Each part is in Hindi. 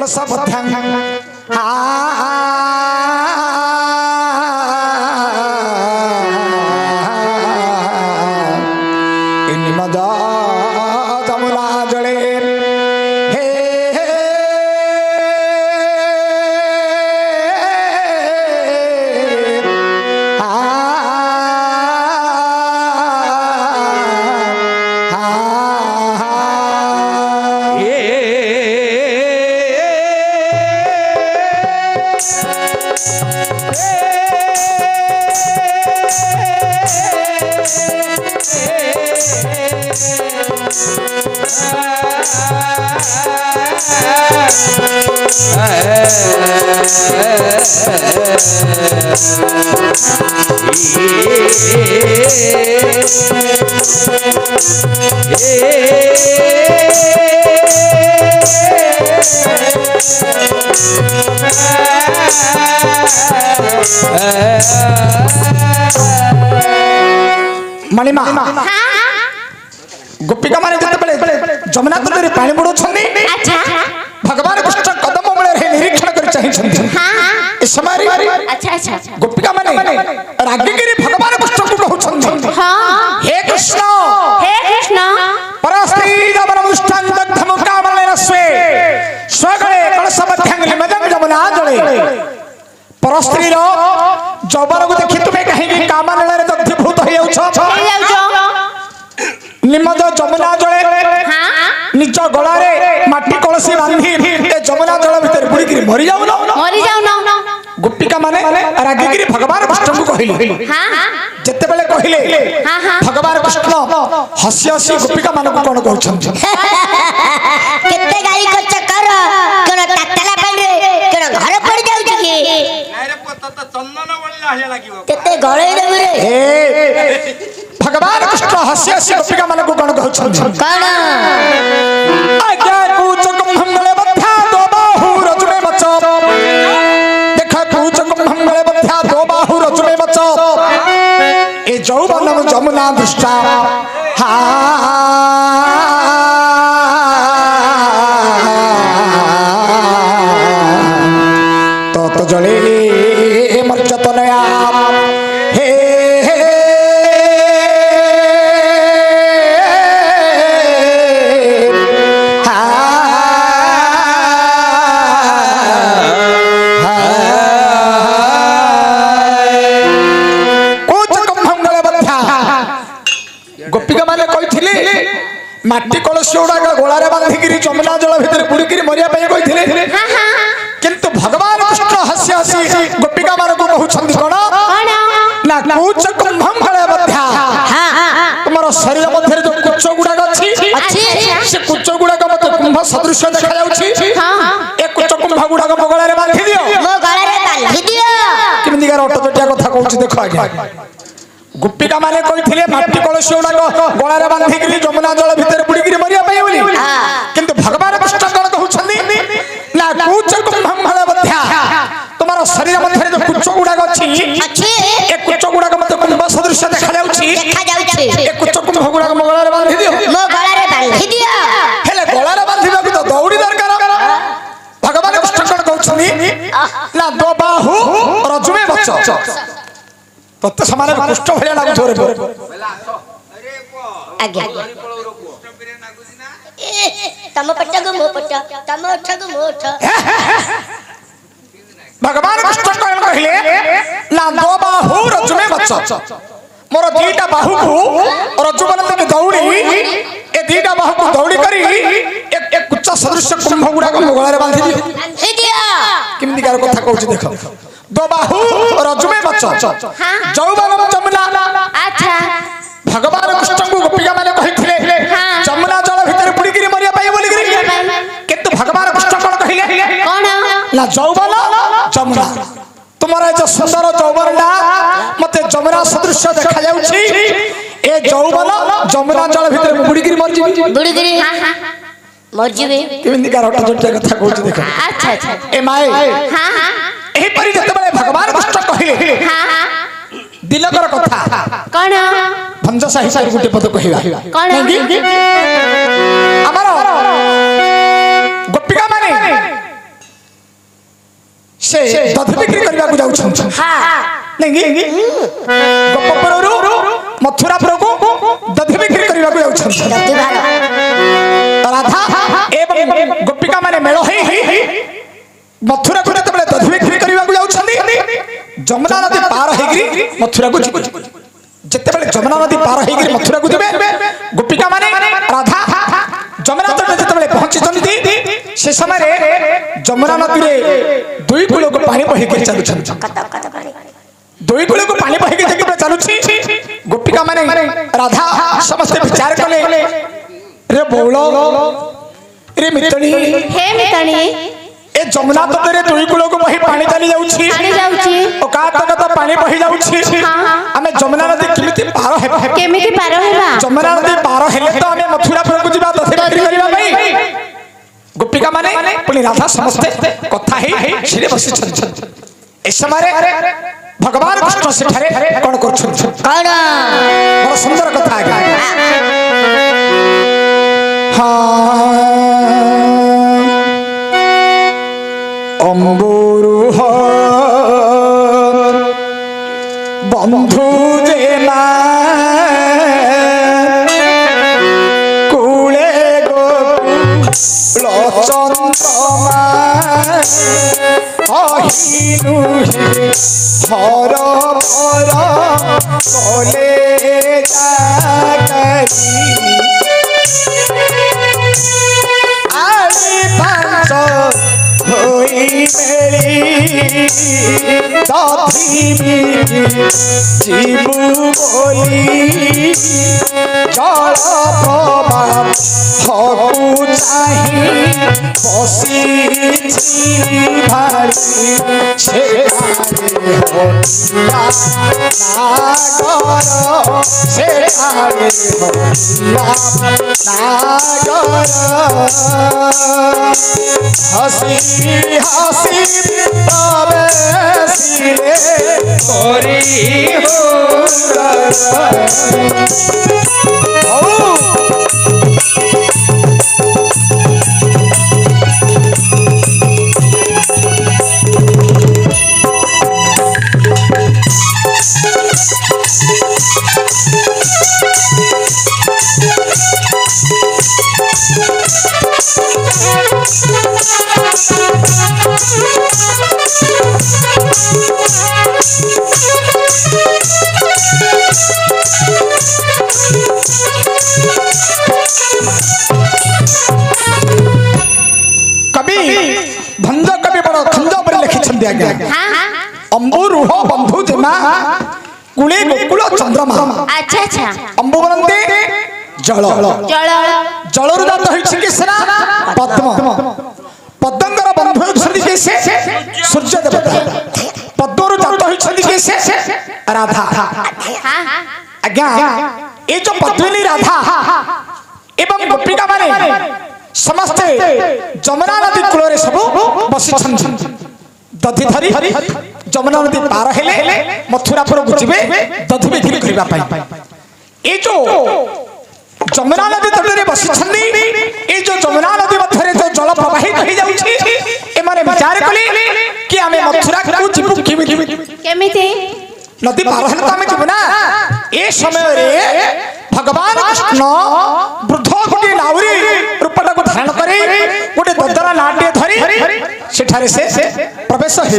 कलसा बथां निमदा जमुना जले हे मणिमा गोपिका माने जमुना तट पानी बुड़ो भगवान कृष्ण कदम मूल निरीक्षण कर चाहिए समय गोपिका माने रागिगिरी भगवान कृष्ण को कहउछन हे कृष्ण परस्त्री दमनमुष्टान दग्धम कामलेनस्वे स्वगळे कलशबद्धांगि मदं जमुना जले परस्त्री रो जबर को देखि तुमे कहीं कामलेन रे दग्धीभूत हो जाउछ निमद जमुना जले निज गला रे माटी कलसी बांधी ए जमुना जल भीतर बुड़ी गिरी मरि जाउ न गोपिका माने रागिगिरी भगवान कृष्ण को कहिले जते बेले कहिले भगवान कृष्ण हसी हसी गोपिका मान को कोन कहउछन केते गाली को चक्कर कोन तातला पांडे कोन घर पड़ जाउ छी नाही रे पत्ता त चंदन बोलला हले लागिवो केते गळे रे ए भगवान कृष्ण हसी हसी गोपिका मान को कोन कहउछन कोन आज्ञा कूच कुंभले बथा दो बाहु रजुमे बच देखा कूच कुंभले बथा दो बाहु रजुमे बच ए जौवन जमुना दुष्टा तो जले मर्चतनया हे गोपिका माने कहिथिले माटी कलश उडाका गोलारे बांधिगिरी जमुना जल भीतर बुड़ीगिरी मरिया पय कहिथिले किंतु भगवान कृष्ण हसी हसी गोपिका मान को कहउछन कोन ना कूच कुंभम भले बध्या तुम्हारा शरीर मध्य जो कुच गुडा अछि से कुच गुडा का मत कुंभ सदृश देखा जाउछि ए कुच कुंभ गुडा का गलारे बांधि दियो मो गलारे बांधि दियो किमिति गार ऑटो टटिया कथा कहउछि देखो आगे गोपिका माने कहिथिले माटी कलश उडाका गलारे बांधिगिरी जमुना जल भीतर बुड़ीगिरी मरिया पय बोली किंतु भगवान कृष्ण कोन कहउछन ना कूच कुंभम भले बध्या तुम्हारा शरीर मध्य जो कुच गुडा अछि ए कुच गुडा का मत कुंभ सदृश देखा जाउछि ए कुच कुंभ गुडा का गलारे बांधि दियो मो गलारे बांधि दियो हेले गलारे बांधिबा तो दौड़ी दरकार भगवान कृष्ण कोन कहउछन ना दो बाहु रजुमे बच तत्ते समाने कुष्ठ भलिया लागु थोरे आगे तम पट्टा को मो पट्टा तम उठा को मो उठा भगवान कृष्ण कोन कहिले ना दो बाहु रजुमे बच मोर दीटा बाहु को रजुमन तक दौड़ी ए दीटा बाहु को दौड़ी करी एक कुच्च सदृश कुंभ गुडा को गलारे बांधि दिया किमिति कार कथा कहउछि देखो दो बाहु रजुमे बच जौवन जमुना अच्छा भगवान कृष्ण को गोपिका माने कहिथिले जमुना जल भीतर बुड़ीगिरी मरिया पाए बोली गिरी किंतु भगवान कृष्ण कोन कहिले कोन ना जौवन जमुना तुम्हारा जो सुंदर जौवनटा मते जमुना सदृश देखा जाउछि ए जौवन जमुना जल भीतर बुड़ीगिरी बुड़ीगिरी मर जीवे किमिति कार ऑटो टटिया कथा कहउछि देखो अच्छा अच्छा ए माए एही परि जतबेले भगवान कृष्ण कहिले दिलकर कथा कोन भंज साहित्य गुटे पद कहिबा कोन हमर गोपिका माने से दधि बिक्री करने को जाऊँ नहीं गोपपुरु मथुरापुर को दधि बिक्री करने को जाऊँ राधा एवं गोपिका माने मेल है मथुरा को जब दधि बिक्री करने को जाऊँ जमुना नदी पार होगी मथुरा को जिते जमुना नदी पार होगी मथुरा को जीवे गोपिका माने राधा जमुना तट जिते पहुंची से समय जमुना नदी में दुई कूल को पानी बहिक चलुं दुई कूल को पानी बहिक चलुची गोपिका माने राधा समस्त विचार कले रे बौल रे मितणी हे मितणी ए जमुना तट रे दुई कूल को बही पानी चली जाउची ओ का तक तो पानी बही जाउची हमें जमुना नदी केमिति पार हेबा जमुना नदी पार हेले तो हमें मथुरापुर को जीवा दधि बिक्री करबा भाई गोपिका माने पुनी राधा समस्ते कथा ही छिरे बसी छन इस समय भगवान कृष्ण सेठारे कोन करछन कौन बड़ा सुंदर कथा है हां अम्बुरुह बंधु जेना कुले गो चंद्रमा अहिनु हर हर कले जागरी आई पांच होई मेरी दधि जीवु बोली जल प्रभाव हकु चाही बसी भारी से नागर से नागर हसी हसी प्रवेशिले करी हो अंबुरुह बंधु जेमा कुले गोकुल चंद्रमा अच्छा अच्छा अंबु बनते जल जल जलरु जात होइछि कि सेना पद्म पद्मंगर बंधु होइछि कि से सूर्य देवता पद्मरु जात होइछि कि से राधा आज्ञा ए जो पद्मिनी राधा एवं गोपिका माने समस्ते जमुना नदी कूल सब बसी दधि धरी जमुना नदी पार हेले मथुरापुर को जीवे दधि बिक्री करबा पाई ए जो जमुना नदी तटरे बसी ए जो जमुना नदी मध्यरे जो जल प्रवाहित हो जाउछि ए माने विचार कली कि हमें मथुरा को जीवु केमिति नदी पार हेले तो हमें जीवु ना ए समय रे भगवान कृष्ण वृद्ध गोटे नाउरी रूपटा को धारण करे गोटे ददरा नाट्य धरी सेठारे से प्रवेश हे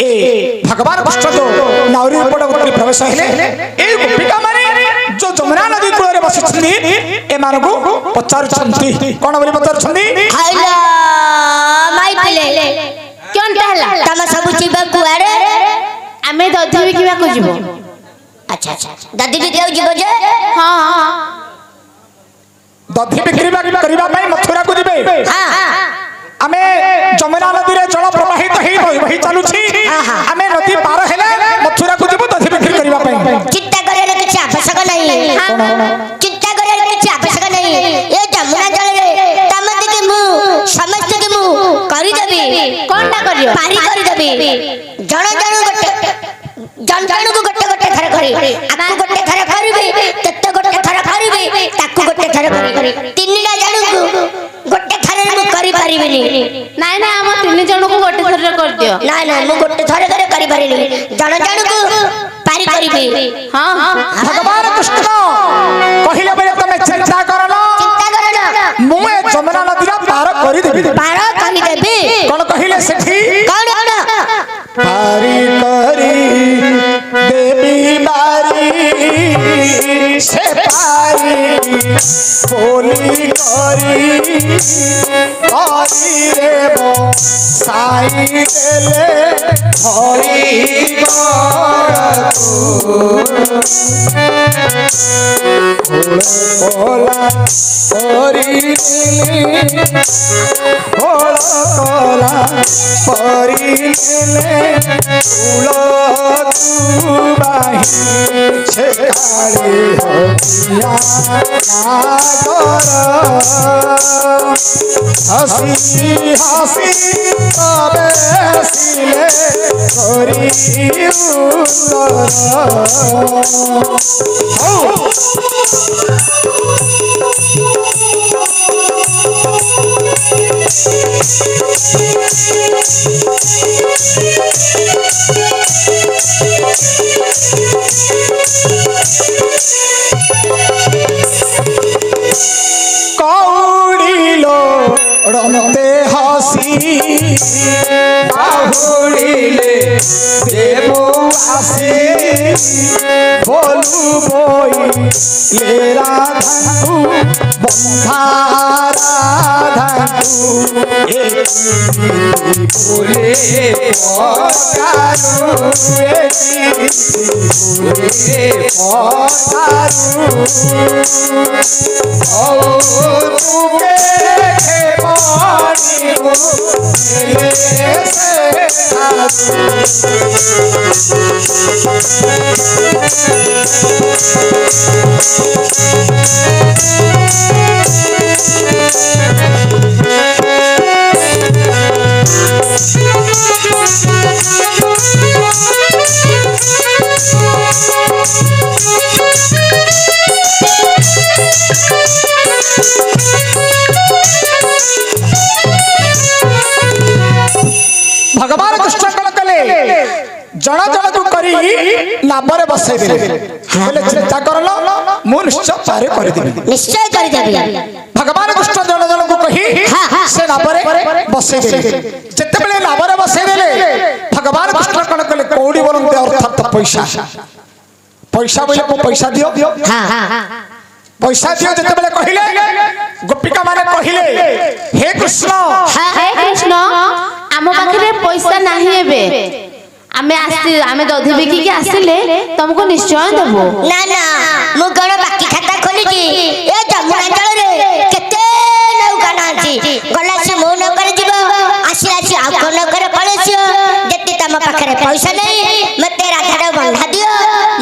ए भगवान कृष्ण जो नाउरी रूपटा को प्रवेश हेले ए गोपिका माने जो जमुना नदी कूल रे बसिछन्ती ए मानको पचारुछन्ती कोन बोली पचारुछन्ती हाइला माई पिले क्यों कहला तम सब जीवा कुआरे आमे दधि बिकिबा को जीवो अच्छा अच्छा दधि बिकिबा जीवो जे हां दधि बिक्री करबा पई मथुरा को जीवे हां आमे जमुना नदी रे जल प्रवाहित हेई वही चालुछि आमे नदी पार हेले मथुरा को जीवो दधि बिक्री करबा पई चिंता करे किछ आवश्यक नहीं चिंता करे किछ आवश्यक नहीं ए जमुना जल रे तमते के मु समस्त के मु करि देबी कोनटा करियो पारी करि देबी जण जण गोटे जण जण को गोटे गोटे थर करी आपको गोटे थर करबी तत्ते गोटे थर करबी ताकू गोटे थर करी तीनटा जण को गोटे थर मु करि କରିପାରିବିନି। ନାଇଁ ନାଇଁ ଆମ ତିନି ଜଣକୁ ଗୋଟେ ଥରରେ କରିଦିଅ। ନାଇଁ ନାଇଁ ମୁଁ ଗୋଟେ ଥରକରେ କରିପାରିନି, ଜଣ ଜଣକୁ ପାରି କରିବି। ହଁ ହଁ ଭଗବାନ କୃଷ୍ଣ କହିଲେ ବୋଲେ ତମେ ଚିନ୍ତା କରନ, ଚିନ୍ତା କରନ, ମୁଁ ଏ ଯମୁନା ନଦୀର ପାର କରିଦେବି। ପାର କରିଦେବି। କଣ କହିଲେ ସେଠି? କଣ କଣ? ପାରି କରି ଦେବି ବାରି ସେ ପାରି ବୋଲି କରି রে সাই দেলে হরি কলা করি কলা করি ফুল বাহি সে কালী হাসি হাসি তবে সিলে করি কৌড়িলো রমতে হাসি বাহুড়িলে দেব আসে বলু বই লে রাধাকু বন্ধা রাধাকু বলে পকারু বলে পকারু ও তুকে পানি গো भगवान कृष्ण कल कले जन जन को करी नाबरे बसई देले बोले चिंता करलो मु निश्चय पारे कर देबी, निश्चय कर देबी। भगवान कृष्ण जन जन को कही से नाबरे बसई देले जते बेले नाबरे बसई देले भगवान कृष्ण कल कले कोडी बोलते अर्थात पैसा पैसा बोले को पैसा दियो हां हां पैसा दियो जते बेले कहिले गोपिका माने कहिले हे कृष्ण हे कृष्ण आम पाखे पैसा नहीं एबे आमे दधी बिकी आसिले तुमको निश्चय देबो। ना ना मु कोन बाकी खाता खोलिची ए जमुना जल रे केते नौका नाची गला से मो न कर जीवो आसी आसी आ कोन कर पळेछियो जति तम पाखरे पैसा नहीं मते राधाडा बंधा दियो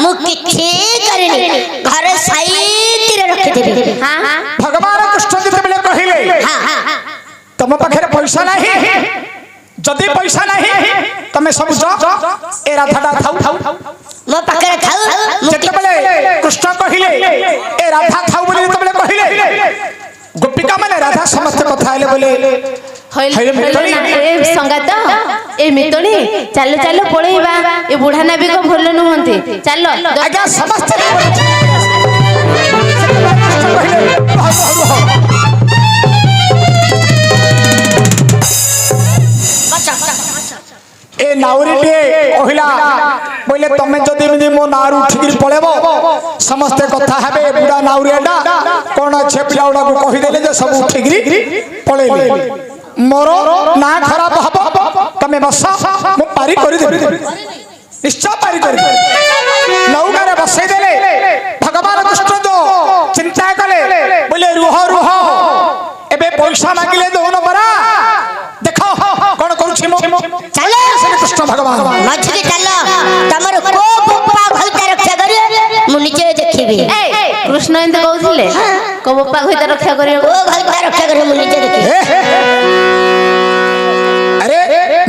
मु किछि करिनी घर साइड रे रखि देबी। हां भगवान कृष्ण जते बेले कहिले हां हां तुम पाखे पैसा नहीं जदि पैसा नहीं तमे सब ए राधाडा खाऊ मो पाखरे खाऊ जते बेले कृष्ण कहिले ए राधा खाऊ बोली जते बेले कहिले गोपिका माने राधा समस्त कथा आले बोले ए संगात ए मितोनी चलो चलो पळेबा ए बुढ़ा नाबी को भल नुहंती चलो आज्ञा समस्त ए नाउरी टे ओहिला बोले तमे जदि मिनी मो नारू उठिगिर पळेबो समस्त कथा हेबे बुढ़ा नाउरीडा कोन छे पिलाउडा को कहि देले जे सब उठिगिर पळेले मोरो ना खराब हबो तमे बस मु पारी करि देबी, निश्चय पारी करि नौका रे बसई देले भगवान कृष्ण जो चिंता कले बोले रुह रुह एबे पैसा मांगिले दोनो बरा देखो कोन करूछि मो चलो कृष्ण भगवान मछली चलो तमर को बप्पा भलता रक्षा करियो मु नीचे देखिबी। कृष्ण इंद कहउथिले को बप्पा होइता रक्षा करियो ओ भलता रक्षा करियो मु नीचे देखिबी। अरे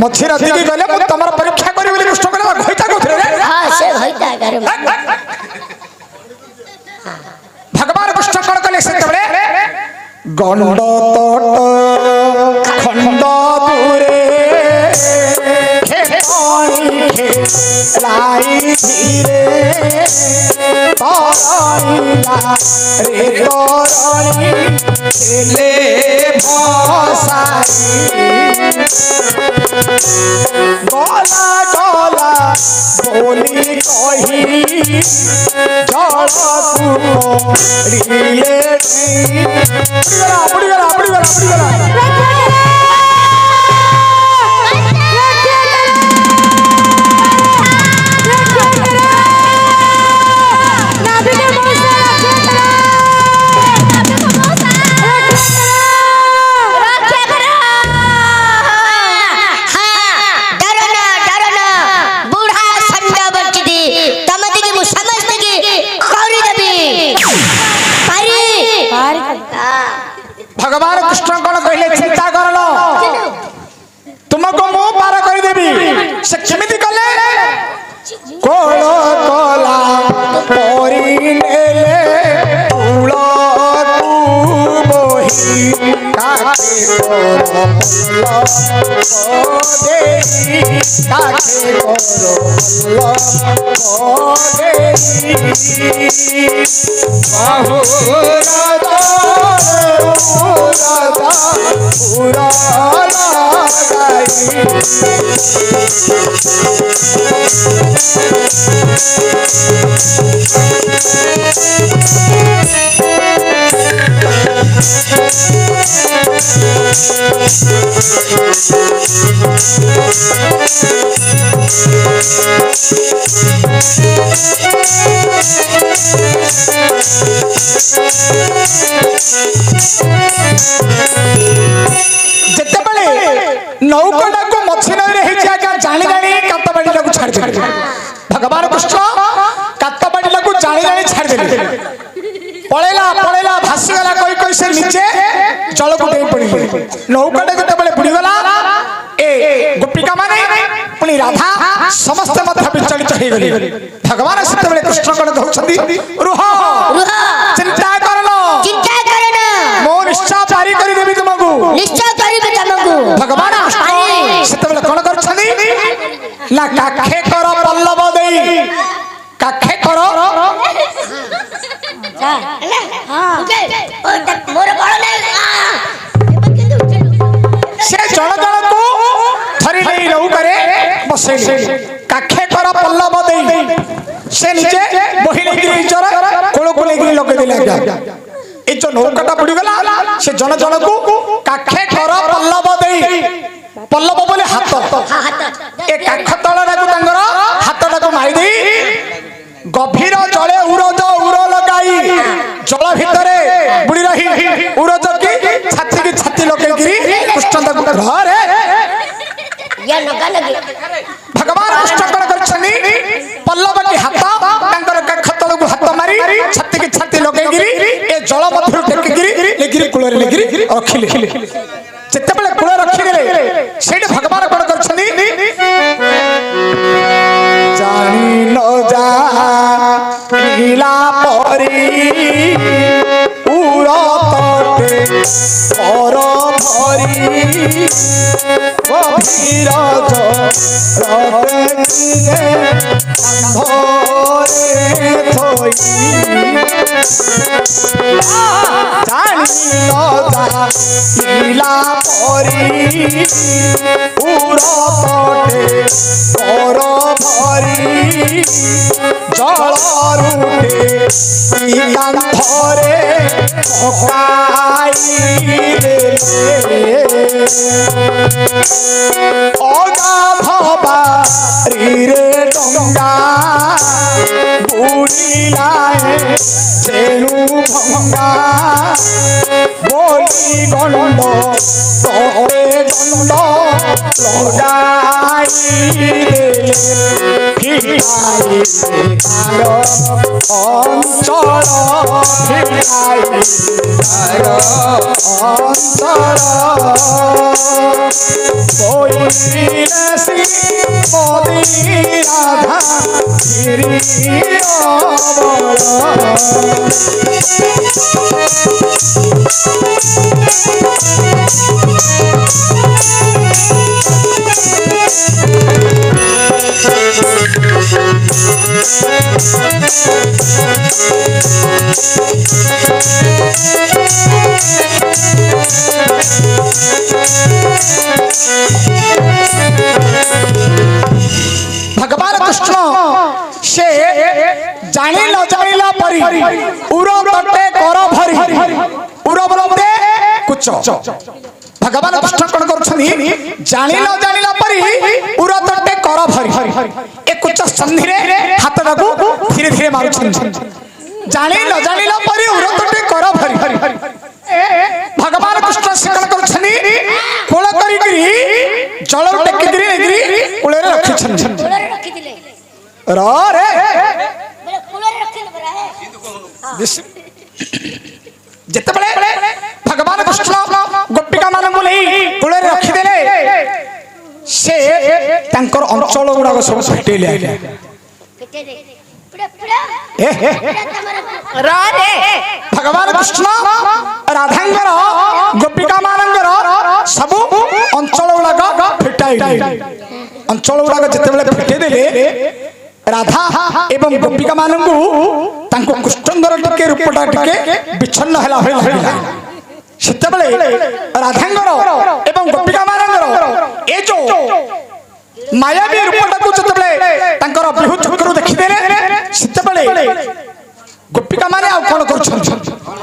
मछली राती की गले मु तमर परीक्षा करी बोली कृष्ण कहले होइता कहउथिले रे हां से होइता करे भगवान कृष्ण कोन कहले से तबले গণ্ড তট খণ্ড দূরে খেপানি খেলাই ধীরে তরণিলা রে তরণি ছেলে ভসাই গলা গলা বলি কহি জড়কু রিলে আপড়ি গলা भगवान कृष्ण कौन कहले चिंता करलो तुमको मु पार कर देबी से केमिति कले कोळ कोला परी नेले तुला तू मोही काके करो पल्ला ओ देई काके करो पल्ला ओ देई बाहुरा पूरा ଯେତେବେଳେ ନୌକାଟାକୁ ମଝି ନଈରେ ହେଇଛି ଆଜ୍ଞା ଜାଣି ଜାଣି କାତବାଡ଼ିଟାକୁ ଛାଡ଼ିଦେଲେ ଭଗବାନ କୃଷ୍ଣ କାତବାଡ଼ିଟାକୁ ଜାଣି ଜାଣି ଛାଡ଼ିଦେଲେ ପଳେଇଲା ପଳେଇଲା ଭାସିଗଲା କହି କହି ସେ ନିଜେ ଜଳକୁ ଡେଇଁ ପଡ଼ିଲେ ନୌକାଟା ଯେତେବେଳେ ବୁଡ଼ିଗଲା ଏ ଗୋପିକା ମାନେ ପୁଣି ରାଧା ସମସ୍ତେ ମଧ୍ୟ ବିଚଳିତ ହେଇଗଲେ ଭଗବାନ ସେତେବେଳେ କୃଷ୍ଣ କଣ କହୁଛନ୍ତି ରୁହ ଚିନ୍ତା କରନ ମୁଁ ନିଶ୍ଚୟ ପାରି କରିଦେବି ତୁମକୁ भगवान सेतबेले कोन करछनी ना काखे कर पल्लव देई काखे कर मोर बड़ नै से जण जण को थरी नहीं रहू करे बसेले काखे कर पल्लव देई से नीचे बहिनी गिरी चर कोळ को लेगिरी लगे देले आज्ञा ए जो नौकाटा बुड़ी गला से जण जण को काखे कर पल्लव देई पल्लव बोले हाथ ए काख तळराकु तांगर हाथटाकु मारी देई गभीर जले उरज उर लगाई जल भितरे बुड़ी रही उरज की छाती लगे गिरी कृष्ण तक रे या नगा लगे भगवान कृष्ण कण करछनी पल्लव की हाथ तांगर काख तळकु हाथ मारी छाती लगे गिरी ए जल मध्य टेक गिरी लेगिरी कुळरे लेगिरी रखिले जेतेबेले कुळ रखिले सेठी भगवान कण करछनी जानी न जा लीला परी उड़ तटे पर भरी गभीर जलते कांधरे थोई जानी न जा लीला परी उड़ तटे पर भरी जल रुटे कांधरे पकाई देले अगाध बारीरे डंगा बुड़िलाए जेणु भंगा बोली गंड तोरे गंड लगाई देले फिराई तार अंचल फिराई तार अंचल बोली मोदी राधा गिरी भगवान कृष्ण से जानी न जानिला परी उर तटे कर भरी उर बोलते कुछ भगवान कृष्ण कौन करछनी जानी न जानिला परी उर तटे कर भरी ए कुछ संधि रे हाथ टाकू धीरे धीरे मारुछन जानी न जानिला परी उर तटे कर भरी भगवान कृष्ण से कौन करछनी कोळ करी करी जल टेकी दिरी नेगिरी कुळे रे रखिछन कुलरे रखी दिले रा रे बोले कुलरे रखी बरा जेते बळे भगवान कृष्ण गोपिका मानन नहीं कुळे रे रखी देले से तांकर अंचल गुडा सब फटेले केते दे भगवान कृष्ण राधांगर गोपिका मानंगर सब अंचल गुडा फिटाई अंचल गुडा जिते फिटे देले राधा एवं गोपिका मानंगु तांको कृष्णंगर टिके रूपटा टिके विच्छिन्न होला होय लागला सेते बेले राधांगर एवं गोपिका मानंगर ए जो मायावी रूपटा को जिते बेले तांकर बिहु चक्र देखि देले सेते बेले गोपिका माने आ कोन करछन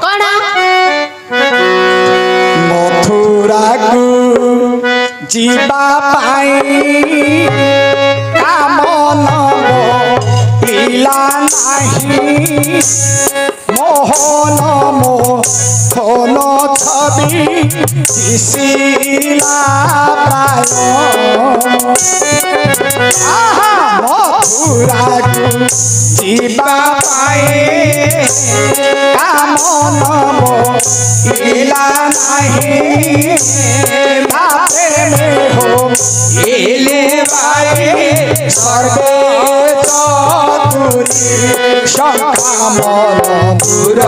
कोन मथुरा को जीवा पाई कामन लीला नहीं मोहन मोहन छवि दिशिला प्राय आहा मथुरा को जीवा पाई कामन लीला नहीं बापे में हो एले बाई स्वर्गे चतुरी शंखामन दूर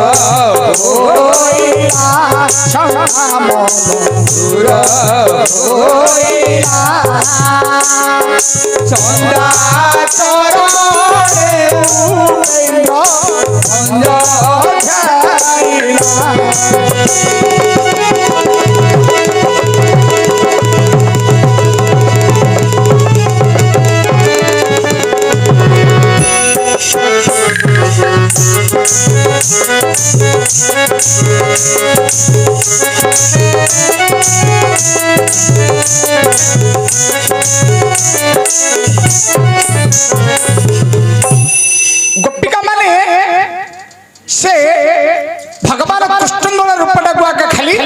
होइला शंखामन दूर होइला चंदा चरणे उपेन्द्र अंज ध्याइला गोपिका माने से भगवान कृष्णंगर रूपटा को आके खाली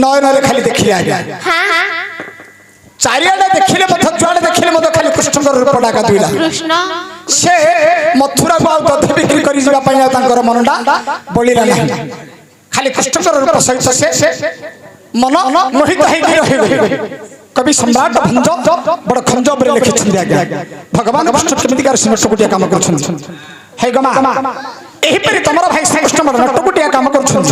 नयन रे खाली देखि आ गया हां चारियाडे देखिले मथ जुआडे देखिले मथ खाली कृष्णंगर रूपटा का दुइला कृष्ण से मथुरा को आउ दधि बिक्री करी जिबा पई तांकर मनडा बोलिला नहीं खाली कृष्णंगर रूप सहित से मन मोहित होई रहि कवि सम्राट भंज बड़ खंज बरे लिखि आज्ञा भगवान कृष्ण केमितिकार नटकुटिया काम करछन हे गमा एही परि तमर भाई श्री कृष्ण बड़ नटकुटिया काम करछन